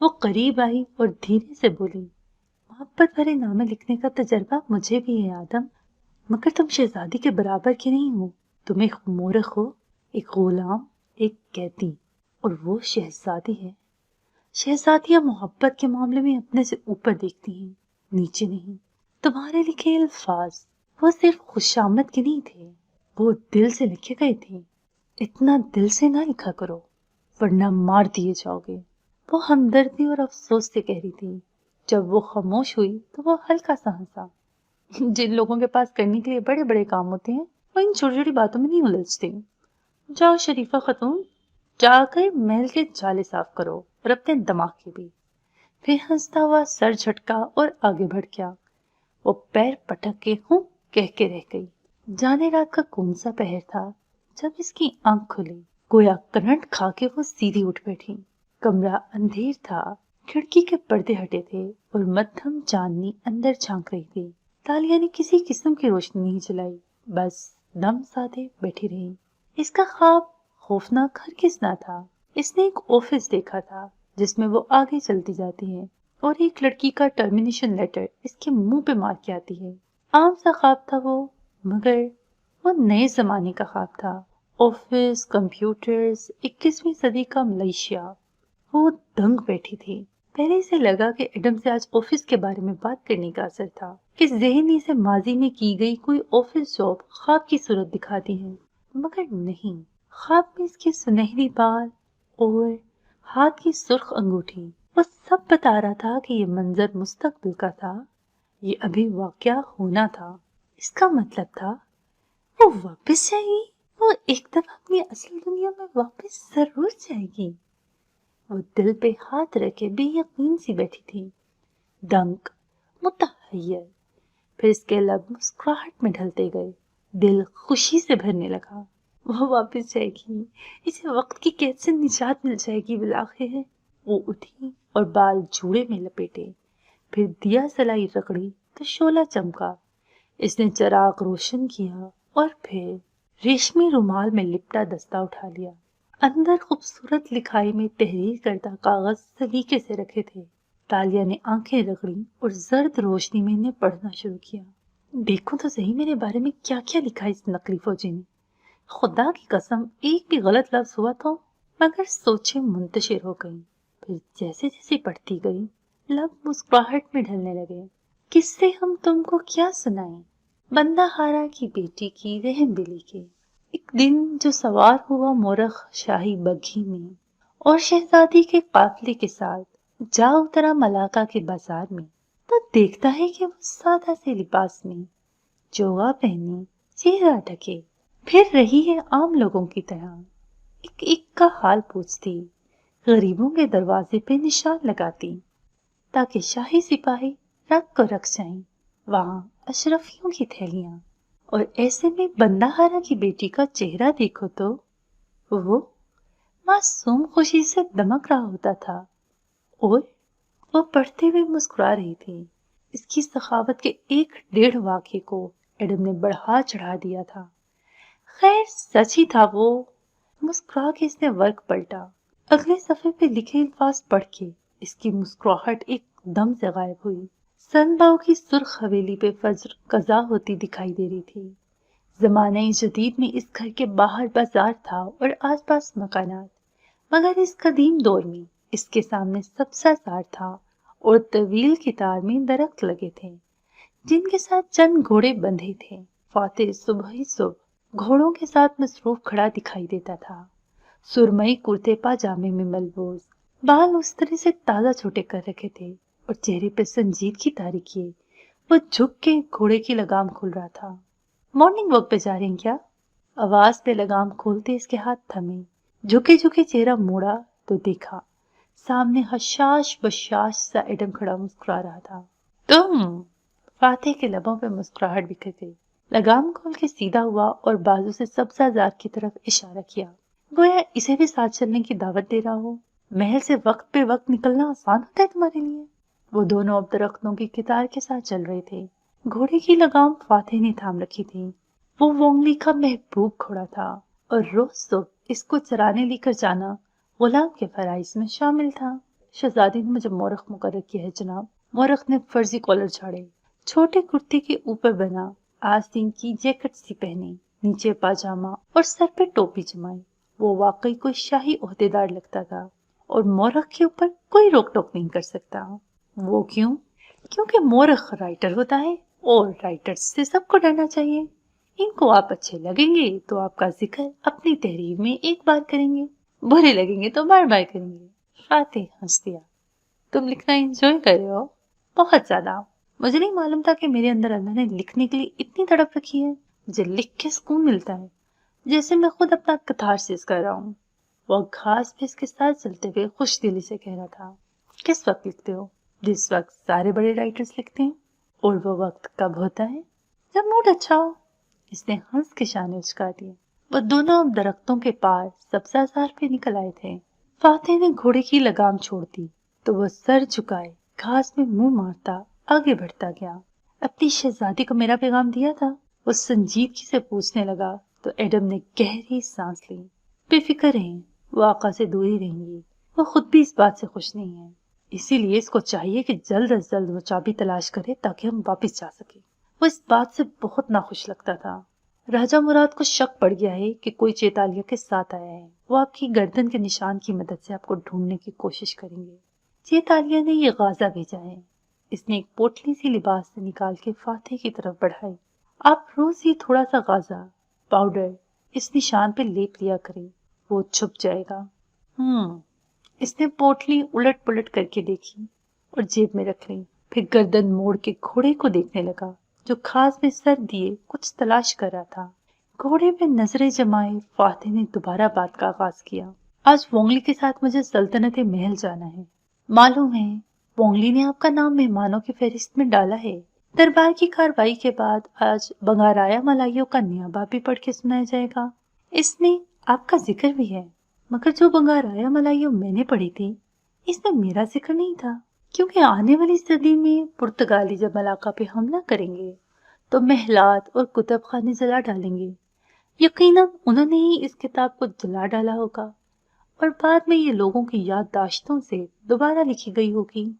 وہ قریب آئی اور دھیرے سے بولی، محبت بھرے نامے لکھنے کا تجربہ مجھے بھی ہے آدم، مگر تم شہزادی کے برابر کے نہیں ہو۔ تم ایک مورخ ہو، ایک غلام، ایک قیدی، اور وہ شہزادی ہے۔ شہزادیاں محبت کے معاملے میں اپنے سے اوپر دیکھتی ہیں، نیچے نہیں۔ تمہارے لکھے الفاظ وہ صرف خوشامد کے نہیں تھے، وہ دل سے لکھے گئے تھے۔ اتنا دل سے نہ لکھا کرو ورنہ مار دیے جاؤ گے، وہ ہمدردی اور افسوس سے کہہ رہی تھی۔ جب وہ خاموش ہوئی تو وہ ہلکا سا ہنسا۔ جن لوگوں کے پاس کرنے کے لیے بڑے بڑے کام ہوتے ہیں وہ ان چھوٹی چھوٹی باتوں میں نہیں الجھتے۔ جاؤ شریفہ خاتون، جا کر محل کے جالے صاف کرو اور اپنے دماغ کے بھی۔ پھر ہنستا ہوا سر جھٹکا اور آگے بڑھ گیا۔ وہ پیر پٹک کے ہوں کہہ کے رہ گئی۔ جانے رات کا کون سا پہر تھا جب اس کی آنکھ کھلی، گویا کرنٹ کھا کے وہ سیدھی اٹھ بیٹھی۔ کمرہ اندھیر تھا، کھڑکی کے پردے ہٹے تھے اور مدھم چاندنی اندر جھانک رہی تھی۔ تالیہ نے کسی قسم کی روشنی نہیں جلائی، بس دم سادے بیٹھی رہی۔ اس کا خواب خوفناک ہرگز نہ تھا۔ اس نے ایک آفس دیکھا تھا جس میں وہ آگے چلتی جاتی ہے اور ایک لڑکی کا ٹرمینیشن لیٹر اس کے منہ پہ مار کے آتی ہے۔ عام سا خواب تھا وہ، مگر وہ نئے زمانے کا خواب تھا۔ آفس، کمپیوٹرز، 21ویں صدی کا ملیشیا۔ وہ دنگ بیٹھی تھی۔ پہلے اسے لگا کہ ایڈم سے آج آفس کے بارے میں بات کرنے کا اثر تھا، کہ ذہنی سے ماضی میں کی گئی کوئی آفس جاب خواب کی صورت دکھاتی ہے، مگر نہیں۔ خواب میں اس کے سنہری بال اور ہاتھ کی سرخ انگوٹھی وہ سب بتا رہا تھا کہ یہ منظر مستقبل کا تھا، یہ ابھی واقعہ ہونا تھا۔ اس کا مطلب تھا وہ واپس جائے گی، وہ ایک دفعہ اپنی اصل دنیا میں واپس ضرور جائے گی۔ وہ دل پہ ہاتھ رکھے بے یقین سی بیٹھی تھی، دنگ، متحیر۔ پھر اس کے لب مسکراہٹ میں ڈھلتے گئے، دل خوشی سے بھرنے لگا۔ وہ واپس جائے گی، اسے وقت کی قید سے نجات مل جائے گی بالآخر۔ وہ اٹھی اور بال جوڑے میں لپیٹے، پھر دیا سلائی رگڑی تو شعلہ چمکا۔ اس نے چراغ روشن کیا اور پھر ریشمی رومال میں لپٹا دستہ اٹھا لیا۔ اندر خوبصورت لکھائی میں تحریر کردہ کاغذ سلیقے سے رکھے تھے۔ تالیہ نے آنکھیں رگڑی اور زرد روشنی میں انہیں پڑھنا شروع کیا۔ دیکھو تو صحیح میرے بارے میں کیا کیا لکھا اس نقلی فوجی نے۔ خدا کی قسم ایک بھی غلط لفظ ہوا تو، مگر سوچیں منتشر ہو گئی۔ پھر جیسے جیسے پڑھتی گئی لب مسکراہٹ میں ڈھلنے لگے۔ کس سے ہم تم کو کیا سنائیں، بندہ ہارا کی بیٹی کی رحم دلی کے۔ ایک دن جو سوار ہوا مورخ شاہی بگھی میں اور شہزادی کے قافلے کے ساتھ جا اترا ملاقہ کے بازار میں، تو دیکھتا ہے کہ وہ سادہ سے لباس میں، جوغا پہنے، چہرہ ڈھکے، پھر رہی ہے عام لوگوں کی طرح، ایک ایک کا حال پوچھتی، غریبوں کے دروازے پہ نشان لگاتی، تاکہ شاہی سپاہی رکھ کو رکھ جائیں وہاں اشرفیوں کی تھیلیاں۔ اور ایسے میں بندہ ہارا کی بیٹی کا چہرہ دیکھو تو وہ معصوم خوشی سے دمک رہا ہوتا تھا، اور وہ پڑھتے ہوئے مسکرا رہی تھی۔ اس کی سخاوت کے 1.5 واقعے کو ایڈم نے بڑھا چڑھا دیا تھا۔ خیر سچ ہی تھا وہ۔ مسکرا کے اس نے ورق پلٹا۔ اگلے صفحے پہ لکھے الفاظ پڑھ کے اس کی مسکراہٹ ایک دم سے غائب ہوئی۔ سن باؤ کی سرخ حویلی پہ فجر قضا ہوتی دکھائی دے رہی تھی۔ زمانہ جدید میں اس گھر کے باہر بازار تھا اور آس پاس مکانات، مگر اس قدیم دور میں اس کے سامنے سبزہ زار تھا اور طویل قطار میں درخت لگے تھے جن کے ساتھ چند گھوڑے بندھے تھے۔ فاتح صبح ہی صبح گھوڑوں کے ساتھ مصروف کھڑا دکھائی دیتا تھا، سرمئی کرتے پاجامے میں ملبوس، بال اس طرح سے تازہ چھوٹے کر رکھے تھے اور چہرے پہ سنجیدگی طاری کیے وہ جھک کے گھوڑے کی لگام کھول رہا تھا۔ مارننگ واک پہ جا رہے ہیں کیا؟ آواز پہ لگام کھولتے اس کے ہاتھ تھمے، جھکے جھکے چہرہ موڑا تو دیکھا سامنے حشاش بشاش سا ایڈم کھڑا مسکرا رہا تھا۔ تم؟ فاتح کے لبوں پہ مسکراہٹ بکھر گئی، لگام کھول کے سیدھا ہوا اور بازو سے سبزہ زار کی طرف اشارہ کیا، گویا اسے بھی ساتھ چلنے کی دعوت دے رہا ہو۔ محل سے وقت پہ وقت نکلنا آسان ہوتا ہے تمہارے لیے؟ وہ دونوں اب درختوں کی قطار کے ساتھ چل رہے تھے۔ گھوڑے کی لگام فاتح نے تھام رکھی تھی۔ وہ وونگلی کا محبوب گھوڑا تھا اور روز صبح اس کو چرانے لے کر جانا غلام کے فرائض میں شامل تھا۔ شہزادی نے مجھے مورخ مقرر کیا ہے جناب۔ مورخ نے فرضی کالر جھاڑے، چھوٹے کرتے کے اوپر بنا آستین کی جیکٹ سی پہنی، نیچے پاجامہ اور سر پہ ٹوپی جمائی۔ وہ واقعی کوئی شاہی عہدیدار لگتا تھا اور مورخ کے اوپر کوئی روک ٹوک نہیں کر سکتا۔ وہ کیوں؟ کیونکہ مورخ رائٹر ہوتا ہے اور رائٹر سے سب کو ڈرنا چاہیے۔ ان کو آپ اچھے لگیں گے تو آپ کا ذکر اپنی تحریر میں ایک بار کریں گے، برے لگیں گے تو بار بار کریں گے۔ فاتح ہنس دیا۔ تم لکھنا انجوائے کر رہے ہو؟ بہت زیادہ۔ مجھے نہیں معلوم تھا کہ میرے اندر اللہ نے لکھنے کے لیے اتنی تڑپ رکھی ہے۔ مجھے لکھ کے سکون ملتا ہے، جیسے میں خود اپنا کتھارسس کر رہا ہوں۔ وہ گھاس پہ اس کے ساتھ چلتے ہوئے خوش دلی سے کہہ رہا تھا۔ کس وقت لکھتے ہو؟ جس وقت سارے بڑے رائٹرز لکھتے ہیں۔ اور وہ وقت کب ہوتا ہے؟ جب موڈ اچھا ہو۔ اس نے ہنس کے شانے اچکا دیے۔ وہ دونوں اب درختوں کے پار سبزہ زار پہ نکل آئے تھے۔ فاتح نے گھوڑے کی لگام چھوڑ دی تو وہ سر جھکائے گھاس میں منہ مارتا آگے بڑھتا گیا۔ اپنی شہزادی کو میرا پیغام دیا تھا؟ وہ سنجیدگی سے پوچھنے لگا تو ایڈم نے گہری سانس لی۔ بے فکر رہیں، وہ آقا سے دور ہی رہیں گی۔ وہ خود بھی اس بات سے خوش نہیں ہے، اسی لیے اس کو چاہیے کہ جلد از جلد وہ چابی تلاش کرے تاکہ ہم واپس جا سکیں۔ وہ اس بات سے بہت ناخوش لگتا تھا۔ راجہ مراد کو شک پڑ گیا ہے کہ کوئی چیتالیہ کے ساتھ آیا ہے۔ وہ آپ کی گردن کے نشان کی مدد سے آپ کو ڈھونڈنے کی کوشش کریں گے۔ چیتالیہ نے یہ غازہ بھیجا ہے۔ اس نے ایک پوٹلی سی لباس سے نکال کے فاتح کی طرف بڑھائی۔ آپ روز یہ تھوڑا سا غازہ پاؤڈر اس نشان پہ لیپ لیا کریں، وہ چھپ جائے گا۔ اس نے پوٹلی الٹ پلٹ کر کے دیکھی اور جیب میں رکھ لی، پھر گردن موڑ کے گھوڑے کو دیکھنے لگا جو گھاس میں سر دیے کچھ تلاش کر رہا تھا۔ گھوڑے پہ نظریں جمائے فاتح نے دوبارہ بات کا آغاز کیا۔ آج وونگلی کے ساتھ مجھے سلطنت محل جانا ہے۔ معلوم ہے وونگلی نے آپ کا نام مہمانوں کی فہرست میں ڈالا ہے۔ دربار کی کاروائی کے بعد آج بنگارایا ملائیوں کا نیابہ بھی پڑھ کے سنایا جائے گا۔ اس میں آپ کا ذکر بھی ہے، مگر جو بنگارایا ملائیوں میں نے پڑھی تھی اس میں میرا ذکر نہیں تھا، کیونکہ آنے والی صدی میں پرتگالی جب ملاقہ پہ حملہ کریں گے تو محلات اور کتب خانے جلا ڈالیں گے۔ یقیناً انہوں نے ہی اس کتاب کو جلا ڈالا ہوگا اور بعد میں یہ لوگوں کی یادداشتوں سے دوبارہ لکھی گئی ہوگی،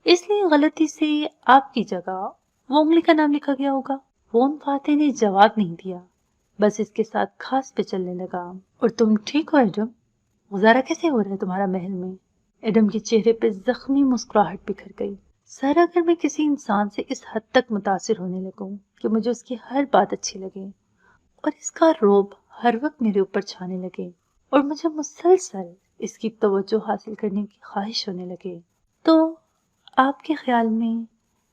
اس لیے غلطی سے آپ کی جگہ وونگلی کا نام لکھا گیا ہوگا۔ وون فاتح نے جواب نہیں دیا، بس اس کے ساتھ گھاس پہ چلنے لگا۔ اور تم ٹھیک ہو ایڈم؟ گزارا کیسے ہو رہا ہے تمہارا محل میں؟ ایڈم کے چہرے پہ زخمی مسکراہٹ بکھر گئی۔ سر اگر میں کسی انسان سے اس حد تک متاثر ہونے لگوں کہ مجھے اس کی ہر بات اچھی لگے اور اس کا رعب ہر وقت میرے اوپر چھانے لگے اور مجھے مسلسل اس کی توجہ حاصل کرنے کی خواہش ہونے لگے، تو آپ کے خیال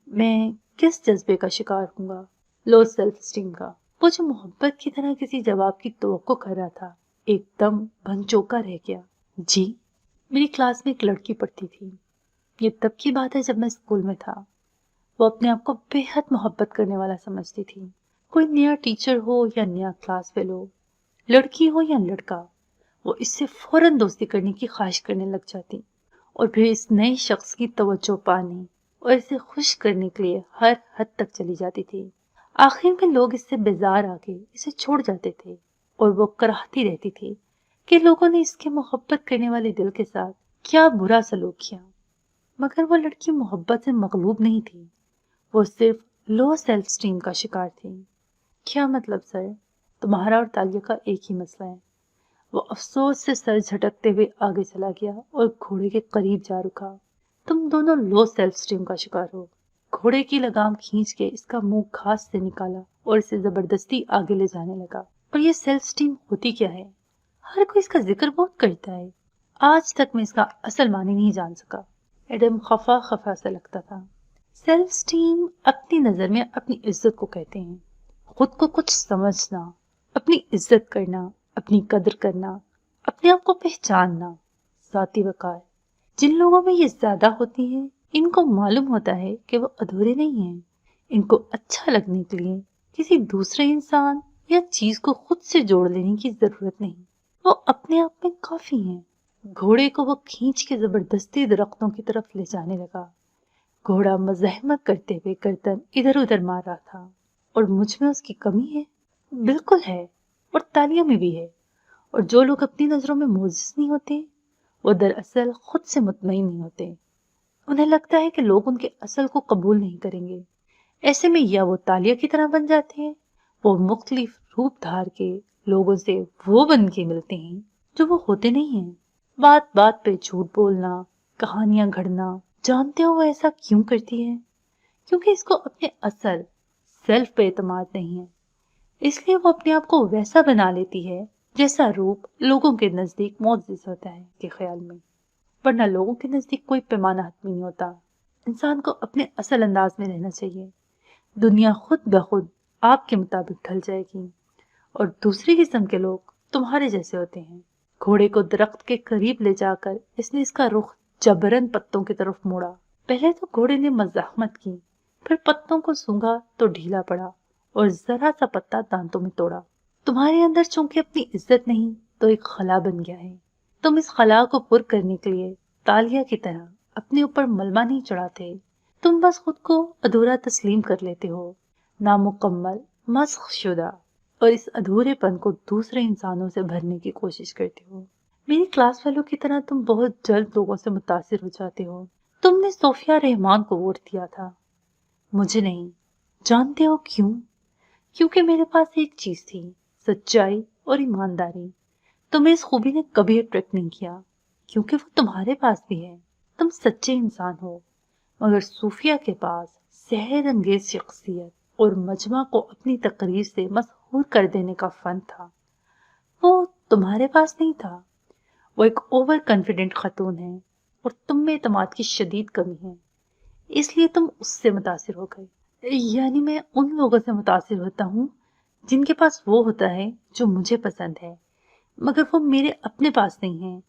میں کس جذبے کا شکار ہوں گا؟ لو سیلف اسٹیم کا۔ وہ جو محبت کی طرح کسی جواب کی توقع کر رہا تھا ایک دم بھنچوکا رہ گیا۔ جی، میری کلاس میں ایک لڑکی پڑھتی تھی، یہ تب کی بات ہے جب میں اسکول میں تھا۔ وہ اپنے آپ کو بے حد محبت کرنے والا سمجھتی تھی۔ کوئی نیا ٹیچر ہو یا نیا کلاس فیلو، لڑکی ہو یا لڑکا، وہ اس سے فوراً دوستی کرنے کی خواہش کرنے لگ جاتی اور پھر اس نئے شخص کی توجہ پانے اور اسے خوش کرنے کے لیے ہر حد تک چلی جاتی تھی۔ آخر میں لوگ اس سے بیزار آ کے اسے چھوڑ جاتے تھے اور وہ کراہتی رہتی تھی کہ لوگوں نے اس کے محبت کرنے والے دل کے ساتھ کیا برا سلوک کیا۔ مگر وہ لڑکی محبت سے مغلوب نہیں تھی، وہ صرف لو سیلف اسٹیم کا شکار تھی۔ کیا مطلب سر؟ تمہارا اور تالیہ کا ایک ہی مسئلہ ہے۔ وہ افسوس سے سر جھٹکتے ہوئے آگے چلا گیا اور گھوڑے کے قریب جا رکا۔ تم دونوں لو سیلف اسٹیم کا شکار ہو۔ گھوڑے کی لگام کھینچ کے اس کا منہ گھاس سے نکالا اور اسے زبردستی آگے لے جانے لگا۔ اور یہ سیلف اسٹیم ہوتی کیا ہے؟ ہر کوئی اس کا ذکر بہت کرتا ہے، آج تک میں اس کا اصل معنی نہیں جان سکا۔ ایڈم خفا خفا سا لگتا تھا۔ سیلف اسٹیم اپنی نظر میں اپنی عزت کو کہتے ہیں، خود کو کچھ سمجھنا، اپنی عزت کرنا، اپنی قدر کرنا، اپنے آپ کو پہچاننا، ذاتی وقار۔ جن لوگوں میں یہ زیادہ ہوتی ہے ان کو معلوم ہوتا ہے کہ وہ ادھورے نہیں ہیں۔ ان کو اچھا لگنے کے لیے کسی دوسرے انسان یا چیز کو خود سے جوڑ لینے کی ضرورت نہیں، وہ اپنے آپ میں کافی ہیں۔ گھوڑے کو وہ کھینچ کے زبردستی درختوں کی طرف لے جانے لگا۔ گھوڑا مزاحمت کرتے ہوئے گردن ادھر ادھر مار رہا تھا۔ اور مجھ میں اس کی کمی ہے؟ بالکل ہے، اور تالیہ میں بھی ہے۔ اور جو لوگ اپنی نظروں میں معزز نہیں ہوتے وہ دراصل خود سے مطمئن نہیں ہوتے. انہیں لگتا ہے کہ لوگ ان کے اصل کو قبول نہیں کریں گے. ایسے میں یا وہ تالیہ کی طرح بن جاتے ہیں، وہ مختلف روپ دھار کے لوگوں سے وہ بن کے ملتے ہیں جو وہ ہوتے نہیں ہیں. بات بات پہ جھوٹ بولنا، کہانیاں گھڑنا، جانتے ہو وہ ایسا کیوں کرتی ہے؟ کیونکہ اس کو اپنے اصل سیلف پہ اعتماد نہیں ہے. اس لیے وہ اپنے آپ کو ویسا بنا لیتی ہے جیسا روپ لوگوں کے نزدیک معزز ہوتا ہے کے خیال میں. ورنہ لوگوں کے نزدیک کوئی پیمانہ حتمی نہیں ہوتا. انسان کو اپنے اصل انداز میں رہنا چاہیے. دنیا خود بخود آپ کے مطابق ڈھل جائے گی. اور دوسری قسم کے لوگ تمہارے جیسے ہوتے ہیں. گھوڑے کو درخت کے قریب لے جا کر اس نے اس کا رخ جبرن پتوں کی طرف موڑا. پہلے تو گھوڑے نے مزاحمت کی، پھر پتوں کو سونگھا تو ڈھیلا پڑا اور ذرا سا پتا دانتوں میں توڑا. تمہارے اندر چونکہ اپنی عزت نہیں تو ایک خلا بن گیا ہے. تم اس خلا کو پر کرنے کے لیے تالیہ کی طرح اپنے اوپر ملبہ نہیں چڑھاتے. تم بس خود کو ادھورا تسلیم کر لیتے ہو، نامکمل، مسخ شدہ، اور اس ادھورے پن کو دوسرے انسانوں سے بھرنے کی کوشش کرتے ہو. میری کلاس والوں کی طرح تم بہت جلد لوگوں سے متاثر ہو جاتے ہو. تم نے صوفیہ رحمان کو ووٹ دیا تھا، مجھے نہیں. جانتے ہو کیوں؟ کیونکہ میرے پاس ایک چیز تھی، سچائی اور ایمانداری. تمہیں اس خوبی نے کبھی اٹریکٹ نہیں کیا کیونکہ وہ تمہارے پاس بھی ہے. تم سچے انسان ہو. مگر صوفیہ کے پاس سحر انگیز شخصیت اور مجمع کو اپنی تقریر سے مسحور کر دینے کا فن تھا. وہ تمہارے پاس نہیں تھا. وہ ایک اوور کانفیڈنٹ خاتون ہے اور تم میں اعتماد کی شدید کمی ہے. اس لیے تم اس سے متاثر ہو گئے. یعنی میں ان لوگوں سے متاثر ہوتا ہوں جن کے پاس وہ ہوتا ہے جو مجھے پسند ہے، مگر وہ میرے اپنے پاس نہیں ہے.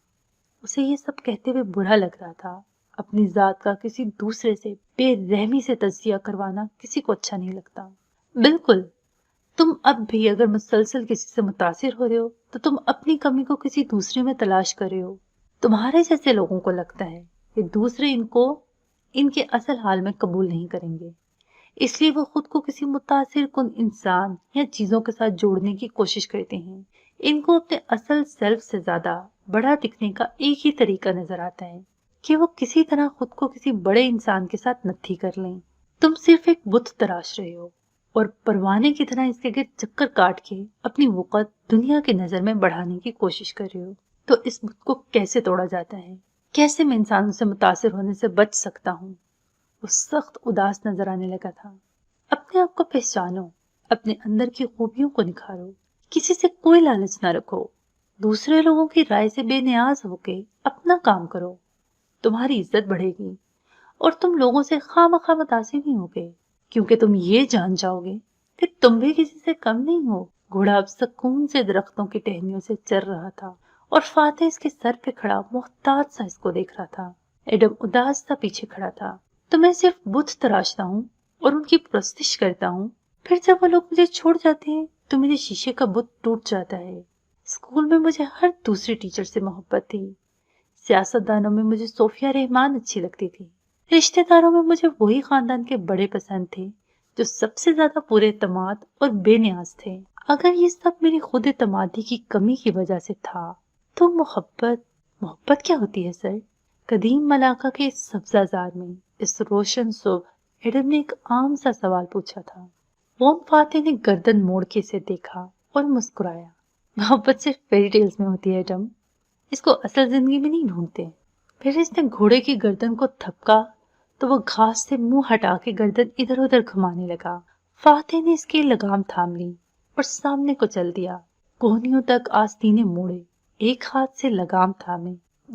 اسے یہ سب کہتے ہوئے برا لگ رہا تھا. اپنی ذات کا کسی دوسرے سے بے رحمی سے تجزیہ کروانا کسی کو اچھا نہیں لگتا. بالکل. تم اب بھی اگر مسلسل کسی سے متاثر ہو رہے ہو تو تم اپنی کمی کو کسی دوسرے میں تلاش کر رہے ہو. تمہارے جیسے لوگوں کو لگتا ہے کہ دوسرے ان کو ان کے اصل حال میں قبول نہیں کریں گے، اس لیے وہ خود کو کسی متاثر کن انسان یا چیزوں کے ساتھ جوڑنے کی کوشش کرتے ہیں. ان کو اپنے اصل سیلف سے زیادہ بڑا دکھنے کا ایک ہی طریقہ نظر آتا ہے کہ وہ کسی طرح خود کو کسی بڑے انسان کے ساتھ نتھی کر لیں. تم صرف ایک بت تراش رہے ہو اور پروانے کی طرح اس کے گرد چکر کاٹ کے اپنی وقت دنیا کی نظر میں بڑھانے کی کوشش کر رہے ہو. تو اس بت کو کیسے توڑا جاتا ہے؟ کیسے میں انسانوں سے متاثر ہونے سے بچ سکتا ہوں؟ وہ سخت اداس نظر آنے لگا تھا. اپنے آپ کو پہچانو، اپنے اندر کی خوبیوں کو نکھارو، کسی سے کوئی لالچ نہ رکھو، دوسرے لوگوں کی رائے سے بے نیاز ہو کے اپنا کام کرو. تمہاری عزت بڑھے گی اور تم لوگوں سے خواہ مخواہ متاثر نہیں ہوگے کیونکہ تم یہ جان جاؤ گے کہ تم بھی کسی سے کم نہیں ہو. گھوڑا اب سکون سے درختوں کی ٹہنیوں سے چر رہا تھا اور فاتح اس کے سر پہ کھڑا محتاط سا اس کو دیکھ رہا تھا. ایڈم اداس سا پیچھے کھڑا تھا. تو میں صرف بت تراشتا ہوں اور ان کی پرستش کرتا ہوں، پھر جب وہ لوگ مجھے چھوڑ جاتے ہیں تو میرے شیشے کا بت ٹوٹ جاتا ہے. اسکول میں مجھے ہر دوسری ٹیچر سے محبت تھی. سیاست دانوں میں مجھے صوفیہ رحمان اچھی لگتی تھی. رشتہ داروں میں مجھے وہی خاندان کے بڑے پسند تھے جو سب سے زیادہ پورے اعتماد اور بے نیاز تھے. اگر یہ سب میری خود اعتمادی کی کمی کی وجہ سے تھا تو محبت کیا ہوتی ہے سر؟ قدیم ملاقہ کے اس سبزہ زار میں اس روشن صبح ایڈم نے ایک عام سا سوال پوچھا تھا. وان فاتح نے گردن موڑ کے اسے دیکھا اور مسکرایا. محبت صرف فیری ٹیلز میں ہوتی ہے ایڈم، اس کو اصل زندگی میں نہیں ڈھونڈتے. پھر اس نے گھوڑے کی گردن کو تھپکا تو وہ گھاس سے منہ ہٹا کے گردن ادھر ادھر گھمانے لگا. فاتح نے اس کی لگام تھام لی اور سامنے کو چل دیا. کوہنیوں تک آستینے موڑے، ایک ہاتھ سے لگام تھامے،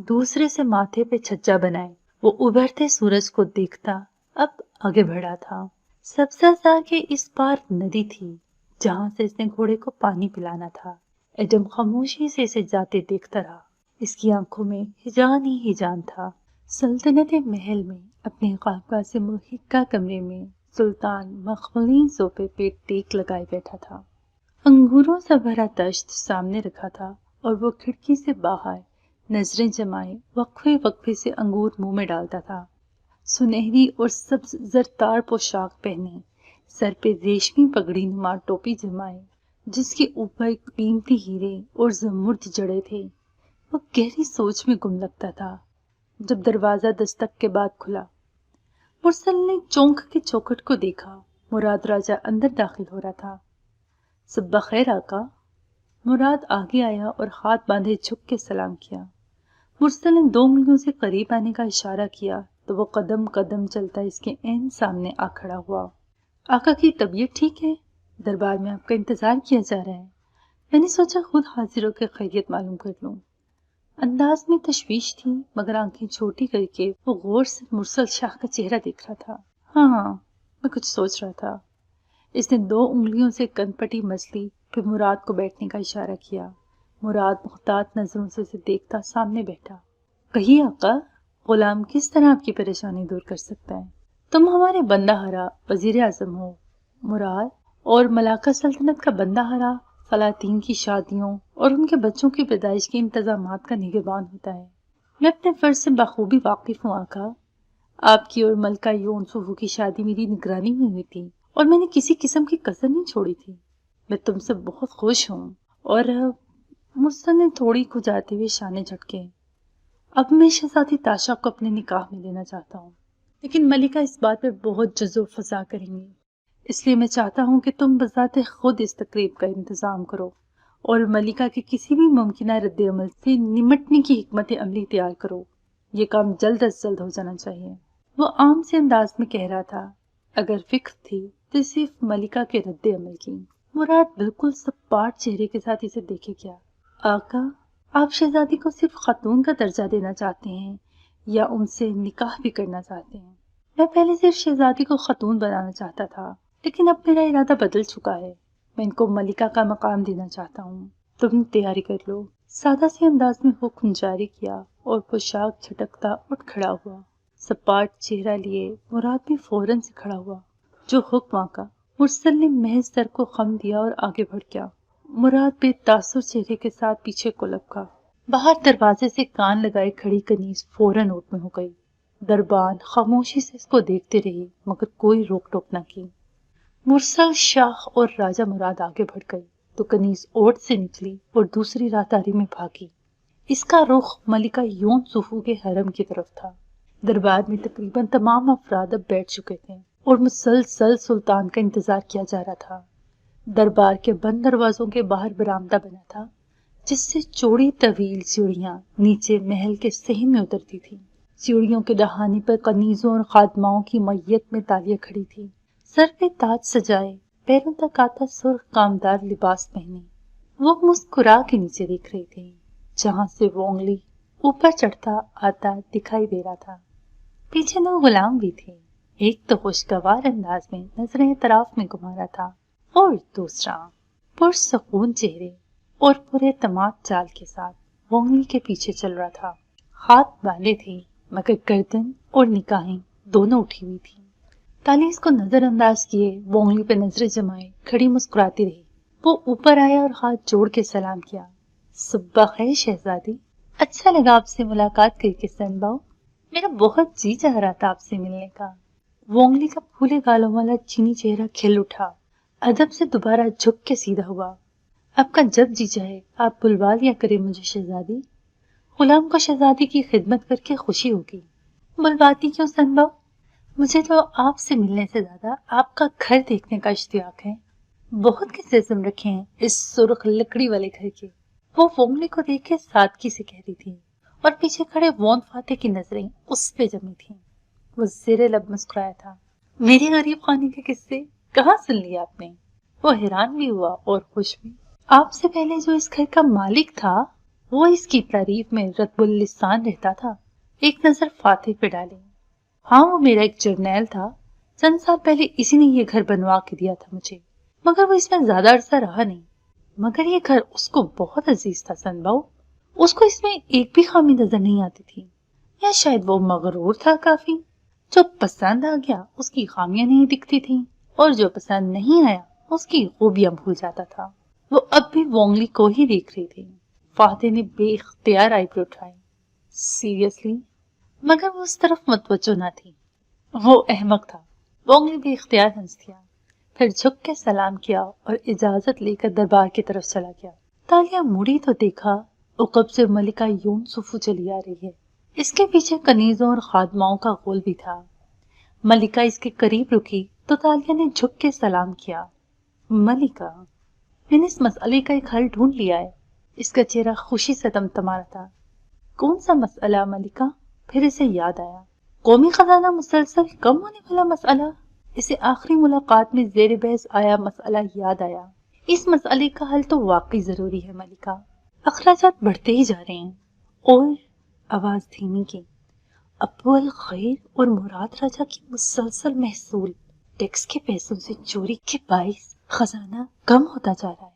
دوسرے سے ماتھے پہ چھجا بنائے. وہ ابھرتے سورج کو دیکھتا اب آگے بڑھا تھا. سبزہ زار کے اس پار ندی تھی جہاں سے اس نے گھوڑے کو پانی پلانا تھا. ایڈم خاموشی سے اسے جاتے دیکھتا رہا. اس کی آنکھوں میں ہجان ہی ہجان تھا. سلطنت محل میں اپنے خاکہ سے محکہ کمرے میں سلطان مخملین صوفے پہ ٹیک لگائے بیٹھا تھا. انگوروں سے بھرا دشت سامنے رکھا تھا اور وہ کھڑکی سے باہر نظریں جمائے وقفے وقفے سے انگور منہ میں ڈالتا تھا. سنہری اور سبز زرتار پوشاک پہنے، سر پہ ریشمی پگڑی نما ٹوپی جمائے جس کے اوپر قیمتی ہیرے اور زمرد جڑے تھے. وہ گہری سوچ میں گم لگتا تھا جب دروازہ دستک کے بعد کھلا۔ مرسل نے چونک کے چوکھٹ کو دیکھا۔ مراد راجہ اندر داخل ہو رہا تھا۔ صبح خیر آقا۔ مراد آگے آیا اور ہاتھ باندھے جھک کے سلام کیا۔ مرسل نے 2 انگلیوں سے قریب آنے کا اشارہ کیا تو وہ قدم قدم چلتا اس کے عین سامنے آ کھڑا ہوا۔ آقا کی طبیعت ٹھیک ہے؟ دربار میں آپ کا انتظار کیا جا رہا ہے۔ میں نے سوچا خود حاضر ہو کے خیریت معلوم کر لوں۔ انداز میں تشویش تھی مگر آنکھیں چھوٹی کر کے وہ غور سے مرسل شاہ کا چہرہ دیکھ رہا تھا۔ ہاں، میں کچھ سوچ رہا تھا۔ اس نے 2 انگلیوں سے کن پٹی مچلی، پھر مراد کو بیٹھنے کا اشارہ کیا۔ مراد محتاط نظروں سے اسے دیکھتا سامنے بیٹھا۔ کہیے آقا، غلام کس طرح آپ کی پریشانی دور کر سکتا ہے؟ تم ہمارے بندہ ہرا وزیر اعظم ہو مراد، اور ملاکہ سلطنت کا بندہ ہرا سلاطین کی شادیوں اور ان کے بچوں کی پیدائش کے انتظامات کا نگہبان ہوتا ہے۔ میں اپنے فرض سے بخوبی واقف ہوں آقا۔ آپ کی اور ملکہ یونسفو کی شادی میری نگرانی میں ہوئی تھی اور میں نے کسی قسم کی کسر نہیں چھوڑی تھی۔ میں تم سے بہت خوش ہوں۔ اور مرسل نے تھوڑی کھجاتے ہوئے شانے جھٹکے۔ اب میں شہزادی تاشا کو اپنے نکاح میں لینا چاہتا ہوں، لیکن ملکہ اس بات پہ بہت جزو فضا کریں گی، اس لیے میں چاہتا ہوں کہ تم بذات خود اس تقریب کا انتظام کرو اور ملکہ کے کسی بھی ممکنہ رد عمل سے نمٹنے کی حکمت عملی تیار کرو۔ یہ کام جلد از جلد ہو جانا چاہیے۔ وہ عام سے انداز میں کہہ رہا تھا، اگر فکر تھی تو صرف ملکہ کے رد عمل کی۔ مراد بالکل سپاٹ چہرے کے ساتھ اسے دیکھے کیا۔ آقا، آپ شہزادی کو صرف خاتون کا درجہ دینا چاہتے ہیں یا ان سے نکاح بھی کرنا چاہتے ہیں؟ میں پہلے صرف شہزادی کو خاتون بنانا چاہتا تھا، لیکن اب میرا ارادہ بدل چکا ہے۔ میں ان کو ملکہ کا مقام دینا چاہتا ہوں۔ تم تیاری کر لو۔ سادہ سے انداز میں حکم جاری کیا اور پوشاک چھٹکتا اٹھ کھڑا ہوا۔ سپاٹ چہرہ لیے مراد بھی فوراً سے کھڑا ہوا۔ جو حکم آقا۔ مرسل نے محض سر کو خم دیا اور آگے بڑھ گیا۔ مراد بے تاثر چہرے کے ساتھ پیچھے کو لپکا۔ باہر دروازے سے کان لگائے کھڑی کنیز فوراً اوٹ میں ہو گئی۔ دربان خاموشی سے اس کو دیکھتے رہے مگر کوئی روک ٹوک نہ کی۔ مرسل شاہ اور راجہ مراد آگے بڑھ گئی تو کنیز اوٹ سے نکلی اور دوسری راداری میں بھاگی۔ اس کا رخ ملکہ یونسفو کے حرم کی طرف تھا۔ دربار میں تقریباً تمام افراد اب بیٹھ چکے تھے اور مسلسل سلطان کا انتظار کیا جا رہا تھا۔ دربار کے بند دروازوں کے باہر برآمدہ بنا تھا جس سے چوڑی طویل سیڑھیاں نیچے محل کے صحن میں اترتی تھیں۔ سیڑھیوں کے دہانے پر کنیزوں اور خادماؤں کی میت میں تالیاں کھڑی تھی، سر پہ تاج سجائے، پیروں تک آتا سرخ کامدار لباس پہنے۔ وہ مسکرا کے نیچے دیکھ رہی تھی جہاں سے وونگلی اوپر چڑھتا آتا دکھائی دے رہا تھا۔ پیچھے 2 غلام بھی تھے، ایک تو خوشگوار انداز میں نظریں اطراف میں گھما رہا تھا اور دوسرا پرسکون چہرے اور پراعتماد چال کے ساتھ وونگلی کے پیچھے چل رہا تھا۔ ہاتھ باندھے تھے مگر گردن اور نگاہیں دونوں اٹھی ہوئی تھی۔ تالیس کو نظر انداز کیے وونگلی پہ نظریں جمائے کھڑی مسکراتی رہی۔ وہ اوپر آیا اور ہاتھ جوڑ کے سلام کیا۔ صبح خیر شہزادی، اچھا لگا آپ سے ملاقات کر کے سن باؤ، میرا بہت جی چاہ رہا تھا آپ سے ملنے کا۔ وونگلی کا پھولے گالوں والا چینی چہرہ کھل اٹھا، ادب سے دوبارہ جھک کے سیدھا ہوا۔ آپ کا جب جی چاہے آپ بلوا لیا کرے مجھے شہزادی، غلام کو شہزادی کی خدمت کر کے خوشی ہوگی۔ بلواتی کیوں سن باؤ، مجھے تو آپ سے ملنے سے زیادہ آپ کا گھر دیکھنے کا اشتیاق ہے۔ بہت قصے سن رکھے ہیں اس سرخ لکڑی والے گھر کے۔ وہ وونگلی کو دیکھ کے سادگی سے کہہ رہی تھی اور پیچھے کھڑے وون فاتح کی نظریں اس پہ جمی تھیں۔ وہ زیر لب مسکرایا تھا۔ میری غریب خانے کے قصے کہاں سن لیا آپ نے؟ وہ حیران بھی ہوا اور خوش بھی۔ آپ سے پہلے جو اس گھر کا مالک تھا وہ اس کی تعریف میں رطب اللسان رہتا تھا۔ ایک نظر فاتح پہ ڈالی۔ ہاں، وہ میرا ایک جرنیل تھا، چند سال پہلے اسی نے یہ گھر بنوا کے دیا تھا مجھے، مگر وہ اس میں زیادہ عرصہ رہا نہیں۔ مگر یہ گھر اس کو بہت عزیز تھا سن باؤ، اس کو اس میں ایک بھی خامی نظر نہیں آتی تھی، یا شاید وہ مغرور تھا کافی۔ جو پسند آ گیا اس کی خامیاں نہیں دکھتی تھیں اور جو پسند نہیں آیا اس کی خوبیاں بھول جاتا تھا۔ وہ اب بھی وونگلی کو ہی دیکھ رہی تھی۔ فاتح نے بے اختیار آئی برو اٹھائی۔ سیریسلی؟ مگر وہ اس طرف متوجہ نہ تھی۔ وہ احمق تھا۔ وونگلی بے اختیار ہنس دیا، پھر جھک کے سلام کیا اور اجازت لے کر دربار کی طرف چلا گیا۔ تالیاں مڑی تو دیکھا عقب سے ملکہ یون سفو چلی آ رہی ہے، اس کے پیچھے کنیزوں اور خادماؤں کا غول بھی تھا۔ ملکہ اس کے قریب رکی تو تالیہ نے جھک کے سلام کیا۔ ملکہ، میں نے اس مسئلے کا ایک حل ڈھونڈ لیا ہے۔ اس کا چہرہ خوشی سے تمتما رہا تھا۔ کون سا مسئلہ ملکہ؟ پھر اسے یاد آیا، قومی خزانہ مسلسل کم ہونے والا مسئلہ۔ اسے آخری ملاقات میں زیر بحث آیا مسئلہ یاد آیا۔ اس مسئلے کا حل تو واقعی ضروری ہے ملکہ، اخراجات بڑھتے ہی جا رہے ہیں۔ اور آواز دھیمی کی، ابو الخیر اور مراد راجہ کی مسلسل محصول ٹیکس کے پیسوں سے چوری کے باعث خزانہ کم ہوتا جا رہا ہے۔